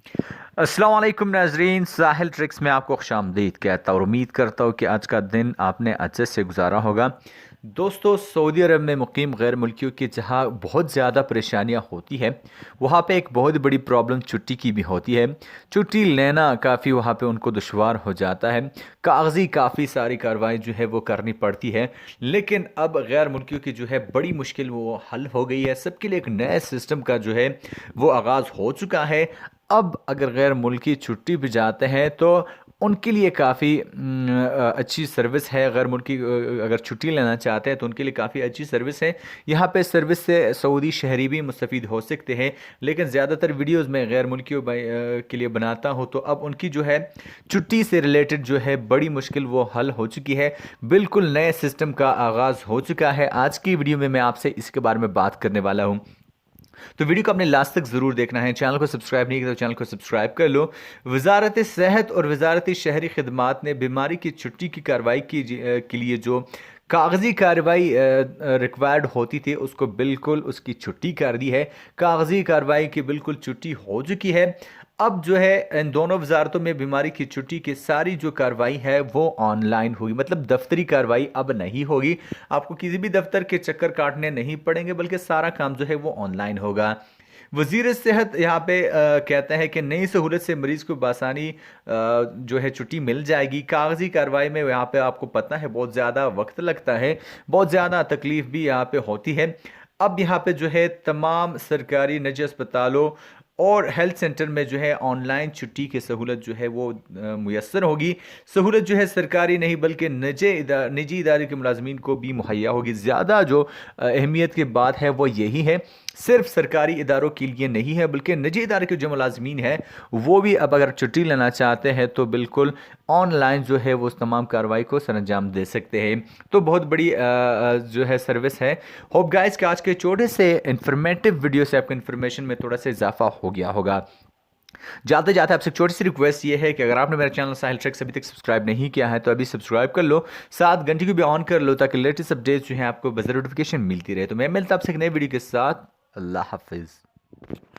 अस्सलाम वालेकुम नाजरीन, साहिल ट्रिक्स में आपको खुशामदीद कहता हूँ और उम्मीद करता हूँ कि आज का दिन आपने अच्छे से गुजारा होगा। दोस्तों, सऊदी अरब में मुकीम गैर मुल्कियों की जहाँ बहुत ज़्यादा परेशानियाँ होती है, वहाँ पे एक बहुत बड़ी प्रॉब्लम छुट्टी की भी होती है। छुट्टी लेना काफ़ी वहाँ पे उनको दुश्वार हो जाता है। कागज़ी काफ़ी सारी कार्रवाई जो है वो करनी पड़ती है। लेकिन अब गैर मुल्कियों की जो है बड़ी मुश्किल वो हल हो गई है। सबके लिए एक नए सिस्टम का जो है वो आगाज़ हो चुका है। अब अगर गैर मुल्की छुट्टी पे जाते हैं तो उनके लिए काफ़ी अच्छी सर्विस है। गैर मुल्की अगर छुट्टी लेना चाहते हैं तो उनके लिए काफ़ी अच्छी सर्विस है। यहाँ पे सर्विस से सऊदी शहरी भी मुस्तफ़ीद हो सकते हैं। लेकिन ज़्यादातर वीडियोस में गैर मुल्कियों के लिए बनाता हूँ, तो अब उनकी जो है छुट्टी से रिलेटेड जो है बड़ी मुश्किल वो हल हो चुकी है। बिल्कुल नए सिस्टम का आगाज़ हो चुका है। आज की वीडियो में मैं आपसे इसके बारे में बात करने वाला हूँ, तो वीडियो को अपने लास्ट तक ज़रूर देखना है। चैनल को सब्सक्राइब नहीं किया तो चैनल को सब्सक्राइब कर लो। वजारत सेहत और वजारत शहरी खदमात ने बीमारी की छुट्टी की कार्रवाई के लिए जो कागज़ी कार्रवाई रिक्वायर्ड होती थी, उसको बिल्कुल उसकी छुट्टी कर दी है। कागज़ी कार्रवाई की बिल्कुल छुट्टी हो चुकी है। अब जो है इन दोनों वजारतों में बीमारी की छुट्टी की सारी जो कार्रवाई है वो ऑनलाइन होगी, मतलब दफ्तरी कार्रवाई अब नहीं होगी। आपको किसी भी दफ्तर के चक्कर काटने नहीं पड़ेंगे, बल्कि सारा काम जो है वो ऑनलाइन होगा। वजीर सेहत यहाँ पे कहता है कि नई सहूलत से मरीज को बासानी जो है छुट्टी मिल जाएगी। कागजी कार्रवाई में यहाँ पे आपको पता है बहुत ज़्यादा वक्त लगता है, बहुत ज़्यादा तकलीफ भी यहाँ पे होती है। अब यहाँ पे जो है तमाम सरकारी निजी अस्पतालों और हेल्थ सेंटर में जो है ऑनलाइन छुट्टी की सहूलत जो है वो मुयसर होगी। सहूलत जो है सरकारी नहीं बल्कि निजी इदारे के मुलाजमीन को भी मुहैया होगी। ज़्यादा जो अहमियत की बात है वो यही है, सिर्फ सरकारी इदारों के लिए नहीं है बल्कि निजी इदारे के जो मुलाजमीन हैं वो भी अब अगर छुट्टी लेना चाहते हैं तो बिल्कुल ऑनलाइन जो है वो उस तमाम कार्रवाई को सरअंजाम दे सकते हैं। तो बहुत बड़ी जो है सर्विस है। होप गाइस कि आज के छोटे से इंफॉर्मेटिव वीडियो से आपको इन्फॉर्मेशन में थोड़ा सा इजाफा हो गया होगा। जाते जाते आपसे छोटी सी रिक्वेस्ट ये है कि अगर आपने मेरा चैनल साहिल ट्रिक्स अभी तक सब्सक्राइब नहीं किया है तो अभी सब्सक्राइब कर लो, साथ घंटी को भी ऑन कर लो ताकि लेटेस्ट अपडेट्स जो है आपको बज़र नोटिफिकेशन मिलती रहे। तो मैं मिलता आपसे एक नए वीडियो के साथ। अल्लाह हाफिज़।